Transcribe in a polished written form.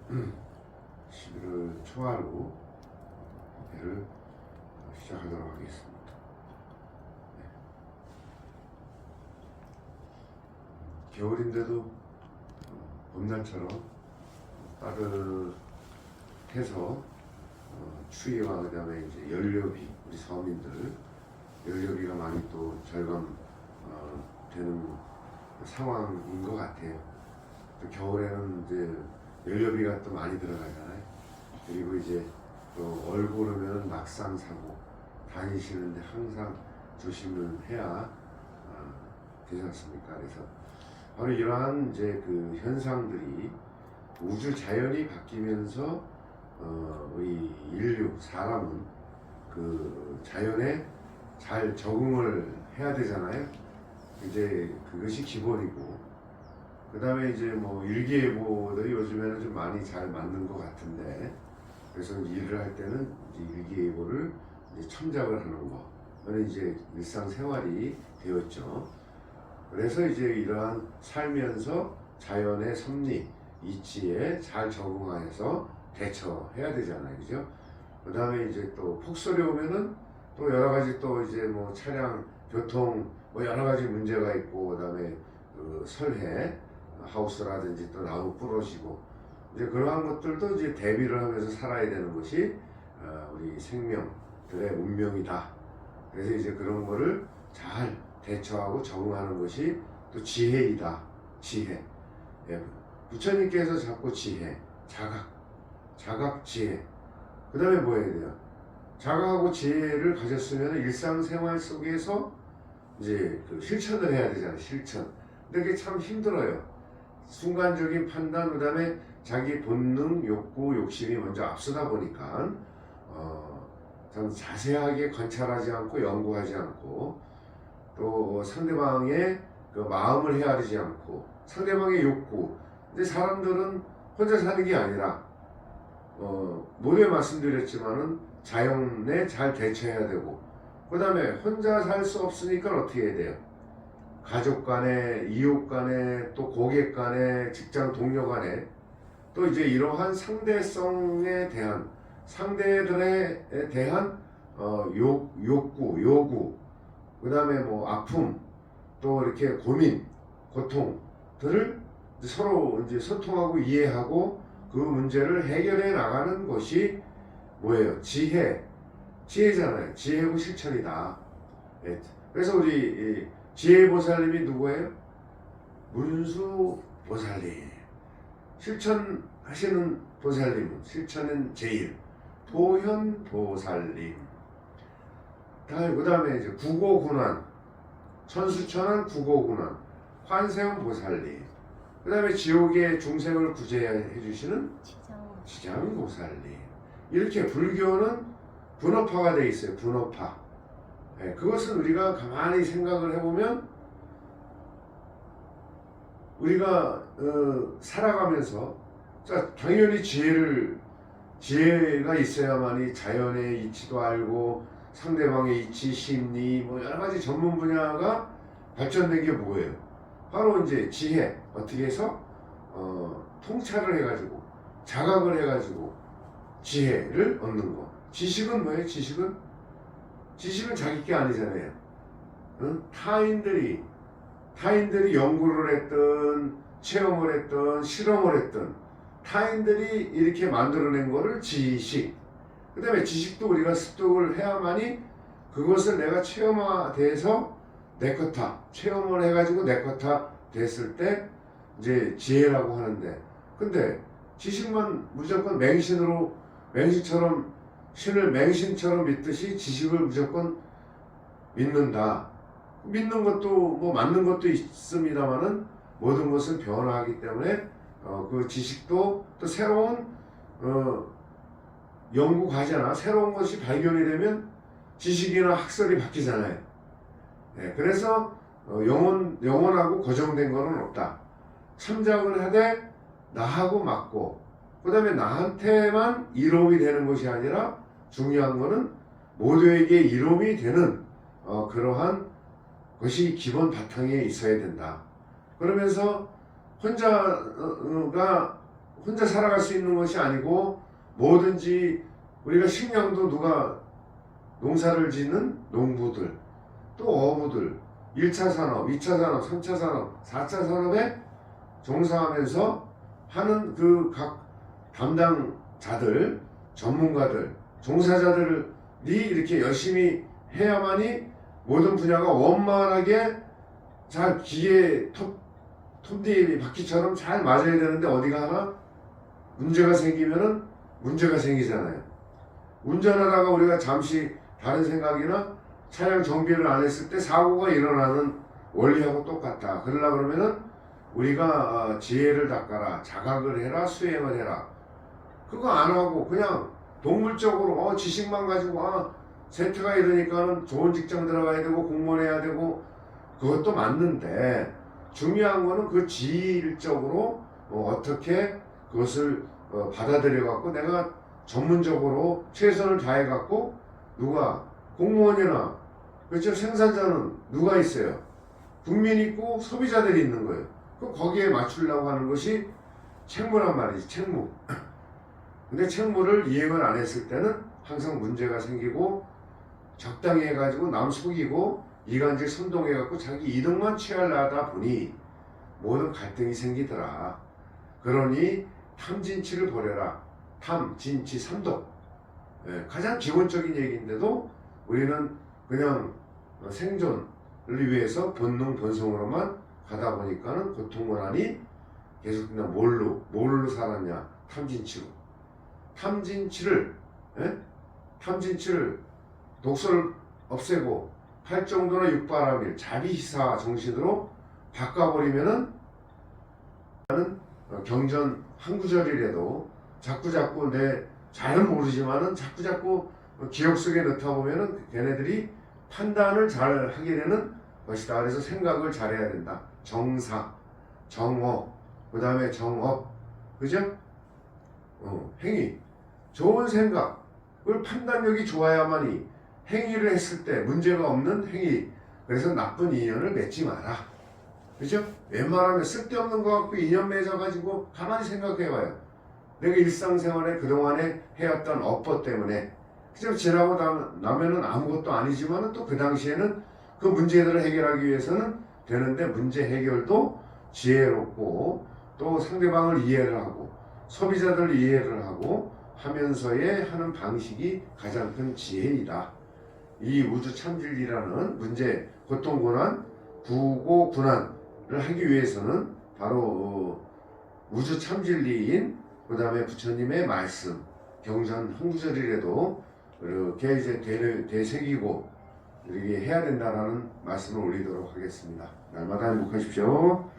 11월 초하루 회를 시작하도록 하겠습니다. 겨울인데도 봄날처럼 따뜻해서 추위와 그다음에 이제 연료비, 우리 서민들 연료비가 많이 또 절감 되는 상황인 것 같아요. 또 겨울에는 이제 연료비가 또 많이 들어가잖아요. 그리고 이제 또 얼굴으면 막상 사고 다니시는데 항상 조심을 해야 되지 않습니까? 그래서 바로 이러한 이제 그 현상들이 우주 자연이 바뀌면서 우리 인류 사람은 그 자연에 잘 적응을 해야 되잖아요. 이제 그것이 기본이고, 그 다음에 이제 뭐 일기예보도 요즘에는 좀 많이 잘 맞는 것 같은데, 그래서 일을 할 때는 이제 일기예보를 이제 첨작을 하는 거, 그는 이제 일상생활이 되었죠. 그래서 이제 이러한 살면서 자연의 섭리, 이치에 잘 적응하여서 대처해야 되잖아요, 그죠? 그 다음에 이제 또 폭설이 오면은 또 여러 가지 또 이제 뭐 차량, 교통 뭐 여러 가지 문제가 있고, 그 다음에 그 설해, 하우스라든지 또 나무 부러지고, 이제 그러한 것들도 이제 대비를 하면서 살아야 되는 것이 우리 생명들의 운명이다. 그래서 이제 그런 거를 잘 대처하고 적응하는 것이 또 지혜이다. 지혜. 예. 부처님께서 자꾸 지혜, 자각, 지혜. 그 다음에 뭐 해야 돼요? 자각하고 지혜를 가졌으면 일상생활 속에서 이제 그 실천을 해야 되잖아요. 실천. 근데 그게 참 힘들어요. 순간적인 판단, 그 다음에 자기 본능, 욕구, 욕심이 먼저 앞서다 보니까 참 자세하게 관찰하지 않고 연구하지 않고, 또 상대방의 그 마음을 헤아리지 않고 상대방의 욕구. 근데 사람들은 혼자 사는 게 아니라 모두에 말씀드렸지만은 자연에 잘 대처해야 되고, 그 다음에 혼자 살 수 없으니까 어떻게 해야 돼요? 가족 간에, 이웃 간에, 또 고객 간에, 직장 동료 간에, 또 이제 이러한 상대성에 대한, 상대들에 대한 욕구, 요구, 그 다음에 뭐 아픔, 또 이렇게 고민, 고통들을 서로 이제 소통하고 이해하고 그 문제를 해결해 나가는 것이 뭐예요? 지혜잖아요. 지혜고 실천이다. 예. 그래서 우리 지혜보살님이 누구예요? 문수보살님. 실천하시는 보살님은, 실천은 제일 도현보살님. 그 다음에 이제 구고군환, 천수천환 구고군환, 환세음 보살님. 그 다음에 지옥의 중생을 구제해 주시는 지장보살님. 이렇게 불교는 분업화가 되어 있어요. 분업화. 네, 그것은 우리가 가만히 생각을 해보면 우리가 살아가면서 당연히 지혜가 있어야만이 자연의 이치도 알고 상대방의 이치, 심리, 뭐 여러 가지 전문 분야가 발전된 게 뭐예요? 바로 이제 지혜. 어떻게 해서 통찰을 해가지고 자각을 해가지고 지혜를 얻는 거. 지식은 뭐예요? 지식은 자기 게 아니잖아요. 응? 타인들이 연구를 했든 체험을 했든 실험을 했든 타인들이 이렇게 만들어낸 거를 지식. 그 다음에 지식도 우리가 습득을 해야만이 그것을 내가 체험화돼서 내 거다, 체험을 해가지고 내 거다 됐을 때 이제 지혜라고 하는데, 근데 지식만 무조건 신을 맹신처럼 믿듯이 지식을 무조건 믿는다. 믿는 것도 뭐 맞는 것도 있습니다만은 모든 것은 변화하기 때문에 그 지식도 또 새로운 연구 과제나 새로운 것이 발견이 되면 지식이나 학설이 바뀌잖아요. 네, 그래서 영원하고 고정된 거는 없다. 참작을 하되 나하고 맞고, 그 다음에 나한테만 이로움이 되는 것이 아니라 중요한 거는 모두에게 이로움이 되는 그러한 것이 기본 바탕에 있어야 된다. 그러면서 혼자가 혼자 살아갈 수 있는 것이 아니고 뭐든지 우리가 식량도 누가 농사를 짓는 농부들 또 어부들 1차 산업, 2차 산업, 3차 산업, 4차 산업에 종사하면서 하는 그 각 담당자들, 전문가들, 종사자들이 이렇게 열심히 해야만이 모든 분야가 원만하게 잘 기계 톱니 바퀴처럼 잘 맞아야 되는데 어디가 하나 문제가 생기면은 문제가 생기잖아요. 운전하다가 우리가 잠시 다른 생각이나 차량 정비를 안 했을 때 사고가 일어나는 원리하고 똑같다. 그러려 그러면은 우리가 지혜를 닦아라, 자각을 해라, 수행을 해라. 그거 안 하고 그냥 동물적으로 지식만 가지고 세태가 이러니까는 좋은 직장 들어가야 되고 공무원 해야 되고 그것도 맞는데 중요한 거는 그 지질적으로 어떻게 그것을 받아들여 갖고 내가 전문적으로 최선을 다해 갖고 누가 공무원이나 그렇죠 생산자는 누가 있어요? 국민이 있고 소비자들이 있는 거예요. 거기에 맞추려고 하는 것이 책무란 말이지 책무. 근데 책무를 이행을 안 했을 때는 항상 문제가 생기고 적당히 해가지고 남 속이고 이간질 선동해갖고 자기 이득만 취하려다 보니 모든 갈등이 생기더라. 그러니 탐진치를 버려라. 탐, 진치, 삼독. 가장 기본적인 얘기인데도 우리는 그냥 생존을 위해서 본능, 본성으로만 가다 보니까는 고통을 하니 계속 그냥 뭘로 살았냐? 탐진치로. 탐진치를 독소를 없애고 할 정도나 육바라밀 자비희사 정신으로 바꿔버리면은 경전 한 구절이라도 자꾸자꾸 내 잘은 모르지만은 자꾸자꾸 기억 속에 넣다 보면은 걔네들이 판단을 잘 하게 되는 것이다. 그래서 생각을 잘해야 된다. 정사, 정어, 그 다음에 정업, 그죠? 행위. 좋은 생각을 판단력이 좋아야만이 행위를 했을 때 문제가 없는 행위. 그래서 나쁜 인연을 맺지 마라. 그죠? 웬만하면 쓸데없는 거 갖고 인연 맺어가지고 가만히 생각해봐요. 내가 일상생활에 그동안에 해왔던 업보 때문에 그죠? 지나고 나면은 아무것도 아니지만은 또 그 당시에는 그 문제들을 해결하기 위해서는 되는데 문제 해결도 지혜롭고 또 상대방을 이해를 하고 소비자들을 이해를 하고 하면서의 하는 방식이 가장 큰 지혜이다. 이 우주 참진리라는 문제, 고통, 고난, 구고, 군안을 하기 위해서는 바로 우주 참진리인 그 다음에 부처님의 말씀, 경전 한 구절이라도 이렇게 이제 되새기고 이렇게 해야 된다라는 말씀을 올리도록 하겠습니다. 날마다 행복하십시오.